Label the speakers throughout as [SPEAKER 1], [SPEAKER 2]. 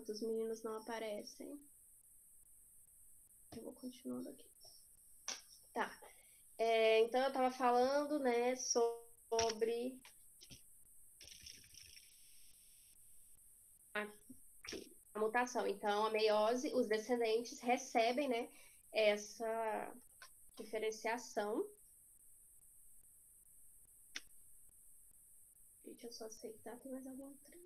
[SPEAKER 1] enquanto os meninos não aparecem. Eu vou continuando aqui. Tá. Então, eu estava falando, né, sobre a mutação. Então, a meiose, os descendentes recebem, né, essa diferenciação. Deixa eu só aceitar, tem mais algum trem?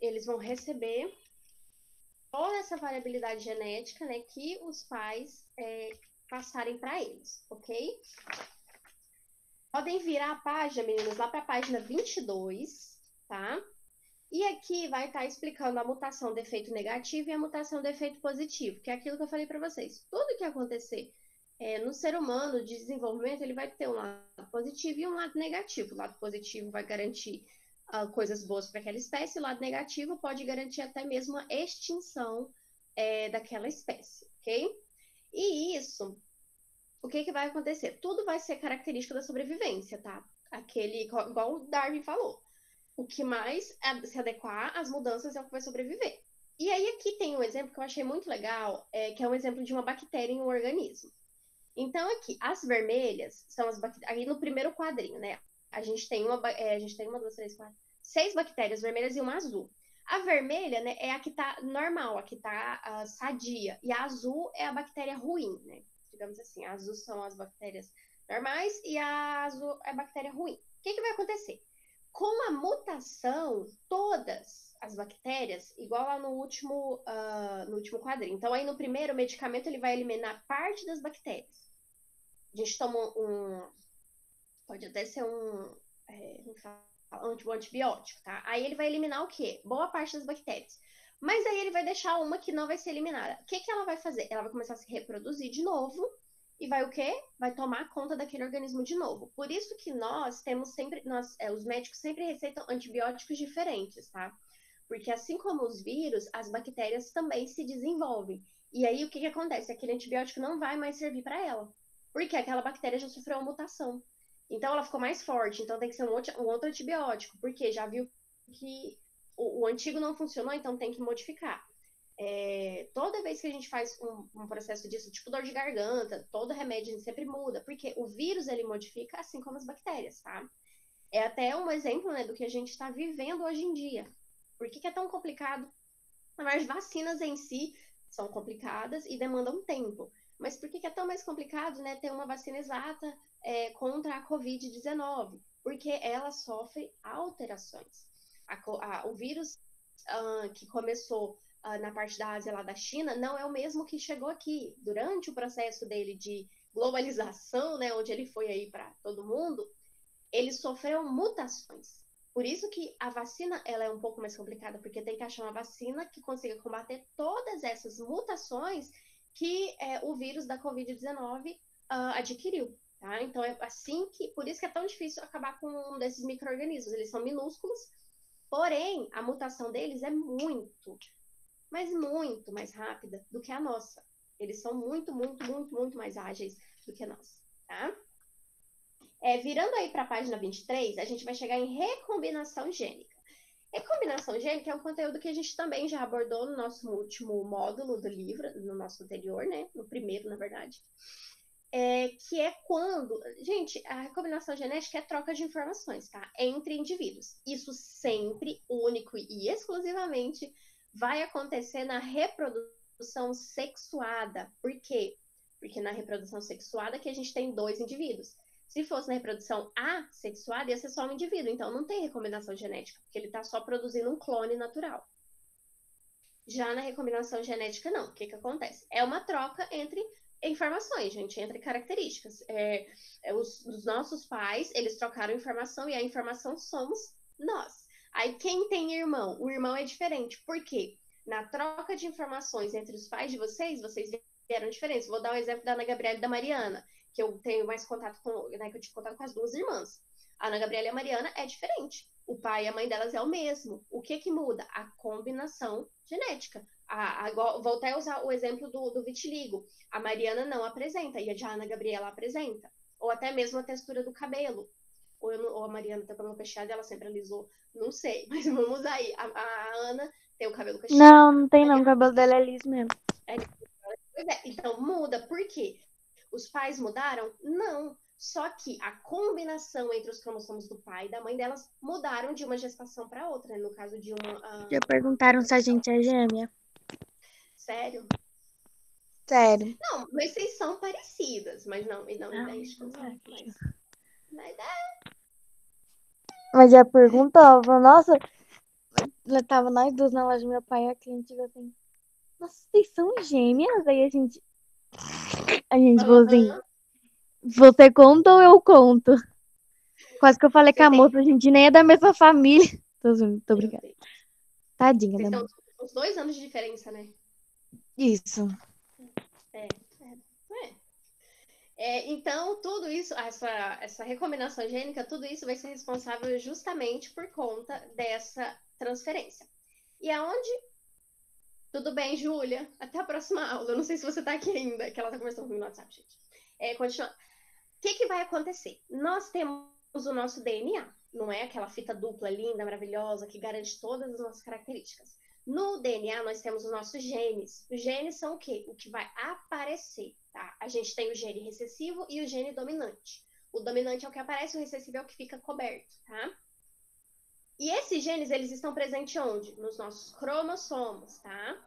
[SPEAKER 1] Eles vão receber toda essa variabilidade genética, né, que os pais passarem para eles, ok? Podem virar a página, meninos, lá para a página 22, tá? E aqui vai estar explicando a mutação defeito negativo e a mutação defeito positivo, que é aquilo que eu falei para vocês. Tudo que acontecer no ser humano de desenvolvimento, ele vai ter um lado positivo e um lado negativo. O lado positivo vai garantir coisas boas para aquela espécie, o lado negativo pode garantir até mesmo a extinção daquela espécie, ok? E isso, o que vai acontecer? Tudo vai ser característica da sobrevivência, tá? Igual o Darwin falou. O que mais se adequar às mudanças é o que vai sobreviver. E aí aqui tem um exemplo que eu achei muito legal, que é um exemplo de uma bactéria em um organismo. Então aqui, as vermelhas são as bactérias, aí no primeiro quadrinho, né? A gente tem uma, duas, três, quatro, 6 bactérias vermelhas e uma azul. A vermelha, né, é a que tá normal, a que tá sadia. E a azul é a bactéria ruim, né? Digamos assim, a azul são as bactérias normais e a azul é a bactéria ruim. O que vai acontecer? Com a mutação, todas as bactérias, igual lá no último quadrinho. Então, aí no primeiro, o medicamento ele vai eliminar parte das bactérias. A gente toma pode até ser um antibiótico, tá? Aí ele vai eliminar o quê? Boa parte das bactérias. Mas aí ele vai deixar uma que não vai ser eliminada. O que ela vai fazer? Ela vai começar a se reproduzir de novo e vai o quê? Vai tomar conta daquele organismo de novo. Por isso que nós temos sempre, os médicos sempre receitam antibióticos diferentes, tá? Porque assim como os vírus, as bactérias também se desenvolvem. E aí o que acontece? Aquele antibiótico não vai mais servir para ela, porque aquela bactéria já sofreu uma mutação. Então ela ficou mais forte, então tem que ser um outro antibiótico, porque já viu que o antigo não funcionou, então tem que modificar. Toda vez que a gente faz um processo disso, tipo dor de garganta, todo remédio a gente sempre muda, porque o vírus ele modifica assim como as bactérias, tá? É até um exemplo, né, do que a gente está vivendo hoje em dia. Por que é tão complicado? As vacinas em si são complicadas e demandam tempo. Mas por que é tão mais complicado, né, ter uma vacina exata contra a Covid-19? Porque ela sofre alterações. O vírus que começou na parte da Ásia, lá da China, não é o mesmo que chegou aqui. Durante o processo dele de globalização, né, onde ele foi aí para todo mundo, ele sofreu mutações. Por isso que a vacina ela é um pouco mais complicada, porque tem que achar uma vacina que consiga combater todas essas mutações que o vírus da Covid-19 adquiriu. Tá? Então, é assim por isso que é tão difícil acabar com um desses micro-organismos. Eles são minúsculos, porém, a mutação deles é muito, mas muito mais rápida do que a nossa. Eles são muito, muito, muito, muito mais ágeis do que nós. Tá? Virando aí para a página 23, a gente vai chegar em recombinação gênica. Recombinação gênica é um conteúdo que a gente também já abordou no nosso último módulo do livro, no nosso anterior, né? No primeiro, na verdade. Que é quando... Gente, a recombinação genética é troca de informações, tá? Entre indivíduos. Isso sempre, único e exclusivamente, vai acontecer na reprodução sexuada. Por quê? Porque na reprodução sexuada que a gente tem 2 indivíduos. Se fosse na reprodução assexuada, ia ser só um indivíduo. Então, não tem recombinação genética, porque ele está só produzindo um clone natural. Já na recombinação genética, não. O que acontece? É uma troca entre informações, gente, entre características. Os nossos pais, eles trocaram informação e a informação somos nós. Aí, quem tem irmão? O irmão é diferente. Por quê? Na troca de informações entre os pais de vocês vieram diferentes. Vou dar um exemplo da Ana Gabriela e da Mariana, que eu tenho mais contato com, né, que eu tive contato com as 2 irmãs. A Ana Gabriela e a Mariana é diferente. O pai e a mãe delas é o mesmo. O que muda? A combinação genética. Vou até usar o exemplo do vitiligo. A Mariana não apresenta e a Ana Gabriela apresenta. Ou até mesmo a textura do cabelo. ou a Mariana tem o cabelo cacheado e ela sempre alisou. Não sei, mas vamos aí. A Ana tem o cabelo cacheado.
[SPEAKER 2] Não tem não, o cabelo dela é liso mesmo.
[SPEAKER 1] Pois é, então muda. Por quê? Os pais mudaram? Não. Só que a combinação entre os cromossomos do pai e da mãe delas mudaram de uma gestação para outra, né? No caso de uma.
[SPEAKER 2] Já perguntaram se a gente é gêmea.
[SPEAKER 1] Sério?
[SPEAKER 2] Sério.
[SPEAKER 1] Não, mas vocês são parecidas, mas não, e não
[SPEAKER 2] Ah,
[SPEAKER 1] idênticas, não. Mas
[SPEAKER 2] mas já perguntou, nossa, tava nós duas na loja do meu pai, a cliente chegou assim, nossa, vocês são gêmeas? Aí a gente falou assim,
[SPEAKER 1] aham.
[SPEAKER 2] você conta ou eu conto? Quase que eu falei com
[SPEAKER 1] Você
[SPEAKER 2] a
[SPEAKER 1] tem.
[SPEAKER 2] moça, a gente nem é da mesma família. Tô
[SPEAKER 1] Meu
[SPEAKER 2] brincando.
[SPEAKER 1] Deus.
[SPEAKER 2] Tadinha
[SPEAKER 1] Vocês
[SPEAKER 2] da
[SPEAKER 1] têm
[SPEAKER 2] moça.
[SPEAKER 1] uns 2 anos de diferença, né?
[SPEAKER 2] Isso.
[SPEAKER 1] É, é. Então, tudo isso, essa recombinação gênica, tudo isso vai ser responsável justamente por conta dessa transferência. E aonde? Tudo bem, Júlia? Até a próxima aula. Eu não sei se você tá aqui ainda, que ela tá conversando comigo no WhatsApp, gente. Continuando. O que vai acontecer? Nós temos o nosso DNA, não é aquela fita dupla linda, maravilhosa, que garante todas as nossas características. No DNA, nós temos os nossos genes. Os genes são o quê? O que vai aparecer, tá? A gente tem o gene recessivo e o gene dominante. O dominante é o que aparece, o recessivo é o que fica coberto, tá? E esses genes, eles estão presentes onde? Nos nossos cromossomos, tá?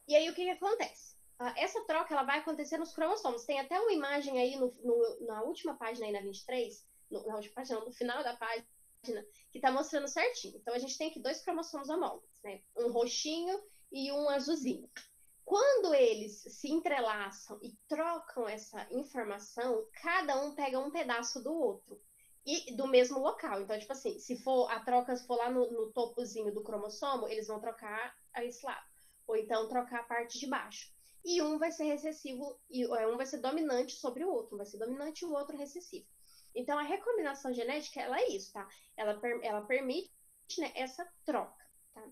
[SPEAKER 1] E aí, o que acontece? Essa troca, ela vai acontecer nos cromossomos. Tem até uma imagem aí na última página, aí na 23, na última página, no final da página, que está mostrando certinho. Então, a gente tem aqui 2 cromossomos homólogos, né? Um roxinho e um azulzinho. Quando eles se entrelaçam e trocam essa informação, cada um pega um pedaço do outro e do mesmo local. Então, tipo assim, se for a troca for lá no topozinho do cromossomo, eles vão trocar a esse lado. Ou então trocar a parte de baixo. E um vai ser recessivo, e um vai ser dominante sobre o outro. Um vai ser dominante e o outro recessivo. Então, a recombinação genética, ela é isso, tá? Ela permite, né, essa troca, tá?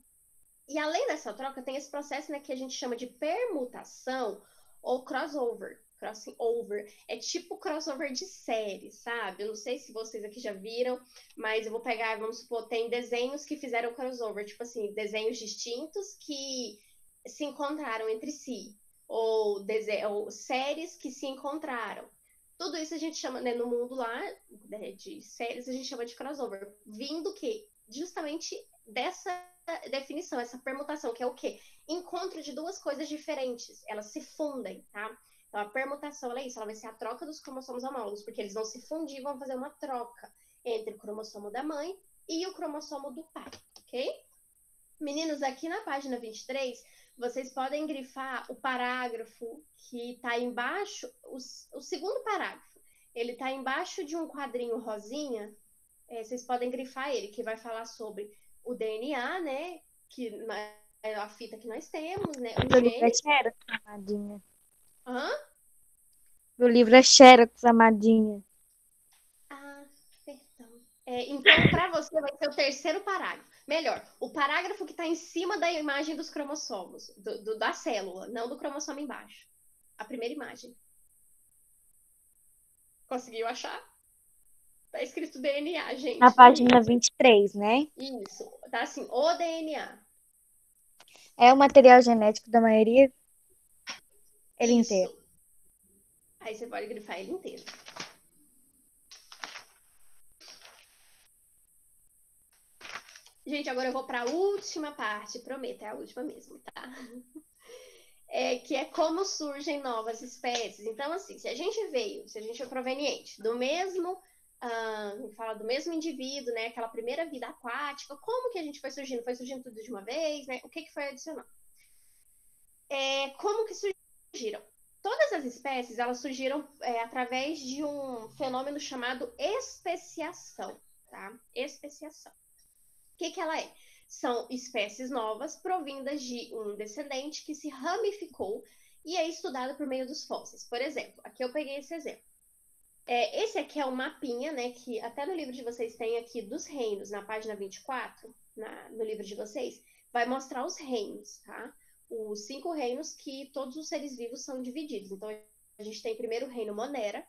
[SPEAKER 1] E além dessa troca, tem esse processo, né, que a gente chama de permutação ou crossover. Crossing over. É tipo crossover de série, sabe? Eu não sei se vocês aqui já viram, mas eu vou pegar, vamos supor, tem desenhos que fizeram crossover, tipo assim, desenhos distintos que se encontraram entre si. Ou séries que se encontraram. Tudo isso a gente chama, né, no mundo lá, né, de séries, a gente chama de crossover. Vindo que justamente dessa definição, essa permutação, que é o quê? Encontro de 2 coisas diferentes. Elas se fundem, tá? Então, a permutação, ela é isso. Ela vai ser a troca dos cromossomos homólogos, porque eles vão se fundir e vão fazer uma troca entre o cromossomo da mãe e o cromossomo do pai, ok? Meninos, aqui na página 23, vocês podem grifar o parágrafo que está embaixo, o segundo parágrafo. Ele está embaixo de um quadrinho rosinha. Vocês podem grifar ele, que vai falar sobre o DNA, né? Que é a fita que nós temos, né? Os
[SPEAKER 2] Do livro é
[SPEAKER 1] genes.
[SPEAKER 2] Xerox, amadinha.
[SPEAKER 1] Hã?
[SPEAKER 2] Do livro é Xerox, amadinha.
[SPEAKER 1] Ah, perdão. Então, para você, vai ser o terceiro parágrafo. Melhor, o parágrafo que está em cima da imagem dos cromossomos, da célula, não do cromossomo embaixo. A primeira imagem. Conseguiu achar? Tá escrito DNA,
[SPEAKER 2] Na
[SPEAKER 1] gente, no
[SPEAKER 2] página
[SPEAKER 1] livro.
[SPEAKER 2] 23, né?
[SPEAKER 1] Isso. Tá assim, o DNA.
[SPEAKER 2] É o material genético da maioria, ele inteiro.
[SPEAKER 1] Isso. Aí você pode grifar ele inteiro. Gente, agora eu vou para a última parte, prometo, é a última mesmo, tá? Que é como surgem novas espécies. Então, assim, se a gente é proveniente do mesmo, fala do mesmo indivíduo, né? Aquela primeira vida aquática, como que a gente foi surgindo? Foi surgindo tudo de uma vez, né? O que foi adicionando? Como que surgiram? Todas as espécies, elas surgiram através de um fenômeno chamado especiação, tá? Especiação. O que ela é? São espécies novas provindas de um descendente que se ramificou e é estudado por meio dos fósseis. Por exemplo, aqui eu peguei esse exemplo. Esse aqui é um mapinha, né, que até no livro de vocês tem aqui dos reinos, na página 24, no livro de vocês, vai mostrar os reinos, tá? Os 5 reinos que todos os seres vivos são divididos. Então, a gente tem primeiro o reino Monera,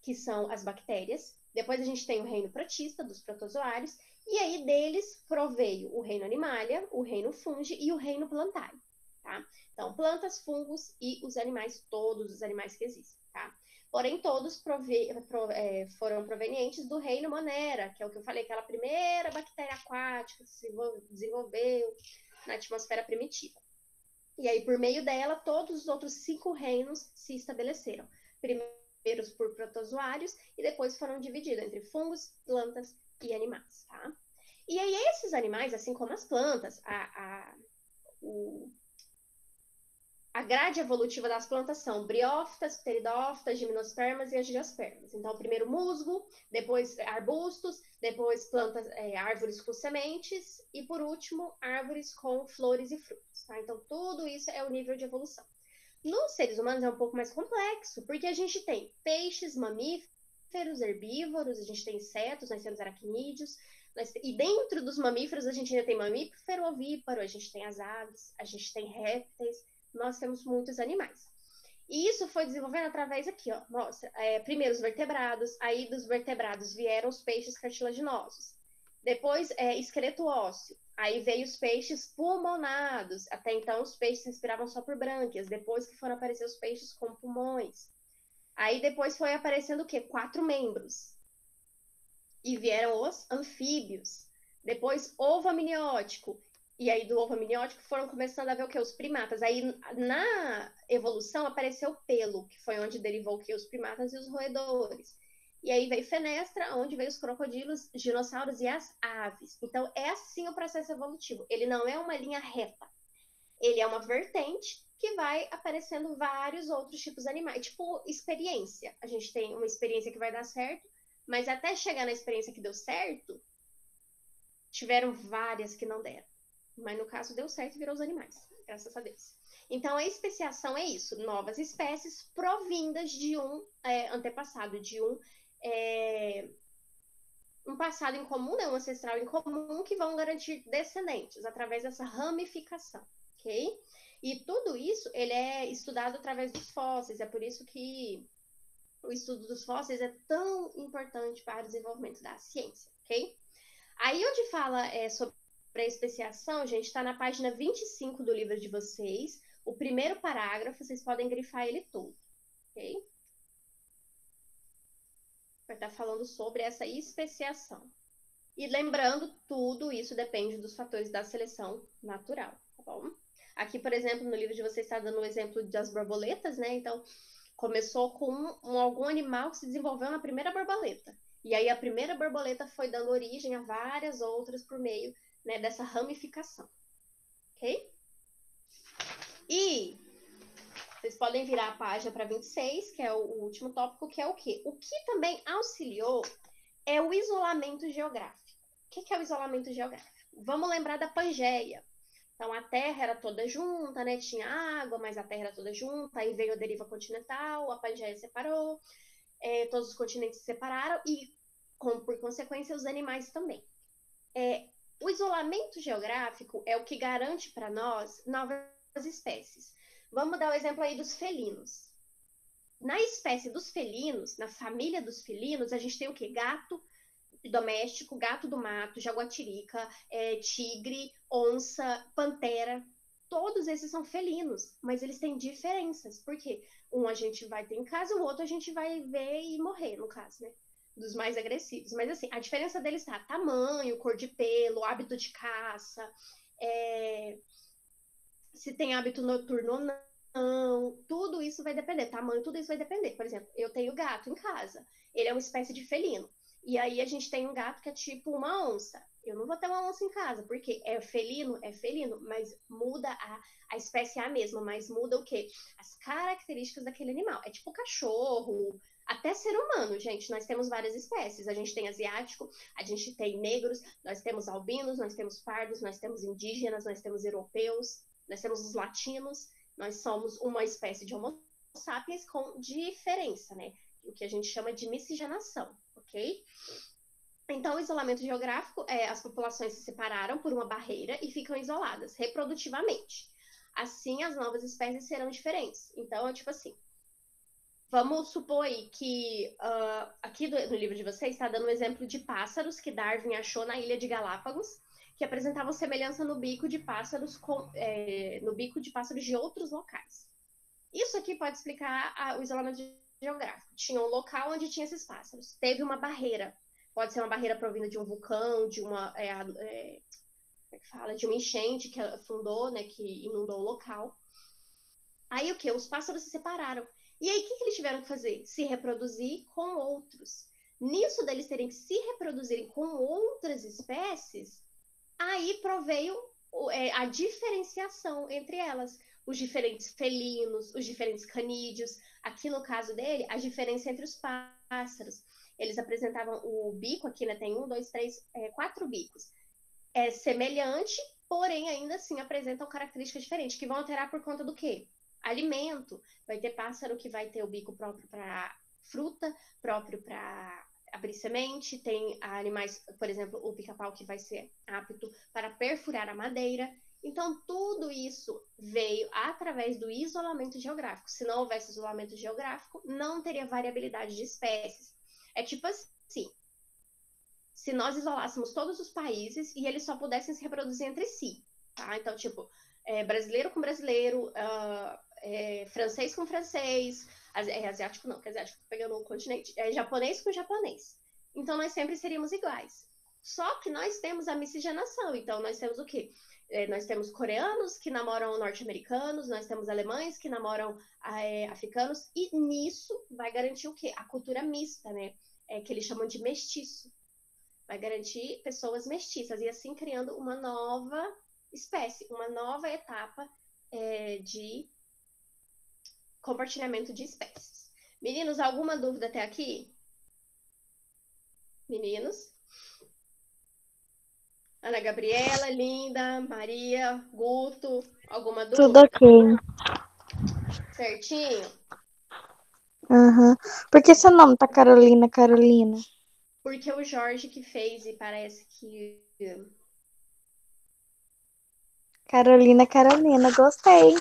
[SPEAKER 1] que são as bactérias. Depois a gente tem o reino protista, dos protozoários, e aí deles proveio o reino animalia, o reino fungi e o reino plantário, tá? Então, plantas, fungos e os animais, todos os animais que existem, tá? Porém, todos foram provenientes do reino Monera, que é o que eu falei, aquela primeira bactéria aquática que se desenvolveu na atmosfera primitiva. E aí, por meio dela, todos os outros 5 reinos se estabeleceram. Primeiro por protozoários e depois foram divididos entre fungos, plantas e animais, tá? E aí, esses animais, assim como as plantas, a grade evolutiva das plantas são briófitas, pteridófitas, gimnospermas e angiospermas. Então, primeiro musgo, depois arbustos, depois plantas, árvores com sementes e, por último, árvores com flores e frutos. Tá? Então, tudo isso é o nível de evolução. Nos seres humanos é um pouco mais complexo, porque a gente tem peixes, mamíferos, herbívoros, a gente tem insetos, nós temos aracnídeos, e dentro dos mamíferos a gente ainda tem mamífero ovíparo, a gente tem as aves, a gente tem répteis, nós temos muitos animais. E isso foi desenvolvendo através aqui, ó. Nossa, primeiro os vertebrados, aí dos vertebrados vieram os peixes cartilaginosos. Depois, esqueleto ósseo. Aí veio os peixes pulmonados. Até então, os peixes respiravam só por brânquias. Depois que foram aparecer os peixes com pulmões. Aí depois foi aparecendo o quê? 4 membros. E vieram os anfíbios. Depois, ovo amniótico. E aí, do ovo amniótico, foram começando a ver o quê? Os primatas. Aí, na evolução, apareceu o pelo, que foi onde derivou o quê? Os primatas e os roedores. E aí veio fenestra, onde veio os crocodilos, dinossauros e as aves. Então, é assim o processo evolutivo. Ele não é uma linha reta. Ele é uma vertente que vai aparecendo vários outros tipos de animais. Tipo, experiência. A gente tem uma experiência que vai dar certo, mas até chegar na experiência que deu certo, tiveram várias que não deram. Mas no caso deu certo e virou os animais, graças a Deus. Então a especiação é isso, novas espécies provindas de um antepassado, de um passado em comum, né, um ancestral em comum, que vão garantir descendentes através dessa ramificação, ok? E tudo isso ele é estudado através dos fósseis, é por isso que o estudo dos fósseis é tão importante para o desenvolvimento da ciência, ok? Aí onde fala sobre a especiação, gente, está na página 25 do livro de vocês. O primeiro parágrafo, vocês podem grifar ele todo, ok? Vai estar falando sobre essa especiação. E lembrando, tudo isso depende dos fatores da seleção natural, tá bom? Aqui, por exemplo, no livro de vocês está dando o exemplo das borboletas, né? Então, começou com algum animal que se desenvolveu na primeira borboleta. E aí a primeira borboleta foi dando origem a várias outras por meio, né, dessa ramificação. Ok? E vocês podem virar a página para 26, que é o último tópico, que é o quê? O que também auxiliou é o isolamento geográfico. O que é o isolamento geográfico? Vamos lembrar da Pangeia. Então, a Terra era toda junta, né? Tinha água, mas a Terra era toda junta. Aí veio a deriva continental, a Pangeia separou, todos os continentes se separaram e, por consequência, os animais também. O isolamento geográfico é o que garante para nós novas espécies. Vamos dar o exemplo aí dos felinos. Na espécie dos felinos, na família dos felinos, a gente tem o quê? Gato doméstico, gato do mato, jaguatirica, tigre, onça, pantera. Todos esses são felinos, mas eles têm diferenças. Por quê? Um a gente vai ter em casa, o outro a gente vai ver e morrer, no caso, né? Dos mais agressivos. Mas assim, a diferença deles tá tamanho, cor de pelo, hábito de caça, se tem hábito noturno ou não. Tudo isso vai depender. Tamanho, tudo isso vai depender. Por exemplo, eu tenho gato em casa. Ele é uma espécie de felino. E aí a gente tem um gato que é tipo uma onça. Eu não vou ter uma onça em casa, porque é felino, mas muda a espécie é a mesma, mas muda o quê? As características daquele animal. É tipo cachorro, até ser humano, gente. Nós temos várias espécies. A gente tem asiático, a gente tem negros, nós temos albinos, nós temos pardos, nós temos indígenas, nós temos europeus, nós temos os latinos. Nós somos uma espécie de Homo sapiens com diferença, né? O que a gente chama de miscigenação, ok? Então, o isolamento geográfico as populações se separaram por uma barreira e ficam isoladas reprodutivamente. Assim, as novas espécies serão diferentes. Então, é tipo assim, Vamos supor aí que aqui no livro de vocês está dando um exemplo de pássaros que Darwin achou na ilha de Galápagos, que apresentavam semelhança no bico de pássaros no bico de pássaros de outros locais. Isso aqui pode explicar o isolamento geográfico. Tinha um local onde tinha esses pássaros. Teve uma barreira. Pode ser uma barreira provinda de um vulcão, de uma de uma enchente que afundou, né, que inundou o local. Aí o que? Os pássaros se separaram. E aí o que eles tiveram que fazer? Se reproduzir com outros. Nisso deles terem que se reproduzirem com outras espécies, aí proveio a diferenciação entre elas. Os diferentes felinos, os diferentes canídeos. Aqui no caso dele, a diferença entre os pássaros. Eles apresentavam o bico, aqui né, tem 4 bicos. É semelhante, porém ainda assim apresentam características diferentes, que vão alterar por conta do quê? Alimento. Vai ter pássaro que vai ter o bico próprio para fruta, próprio para abrir semente. Tem animais, por exemplo, o pica-pau que vai ser apto para perfurar a madeira. Então, tudo isso veio através do isolamento geográfico. Se não houvesse isolamento geográfico, não teria variabilidade de espécies. É tipo assim, se nós isolássemos todos os países e eles só pudessem se reproduzir entre si, tá? Então, tipo, brasileiro com brasileiro, francês com francês, asiático não, porque asiático tá pegando o continente, japonês com japonês. Então, nós sempre seríamos iguais. Só que nós temos a miscigenação, então nós temos o quê? Nós temos coreanos que namoram norte-americanos, nós temos alemães que namoram africanos, e nisso vai garantir o quê? A cultura mista, né? Que eles chamam de mestiço. Vai garantir pessoas mestiças, e assim criando uma nova espécie, uma nova etapa de compartilhamento de espécies. Meninos, alguma dúvida até aqui? Meninos? Ana Gabriela, Linda, Maria, Guto, alguma dúvida?
[SPEAKER 2] Tudo ok.
[SPEAKER 1] Certinho?
[SPEAKER 2] Uhum. Por que seu nome tá Carolina, Carolina?
[SPEAKER 1] Porque o Jorge que fez e parece que...
[SPEAKER 2] Carolina, Carolina, gostei.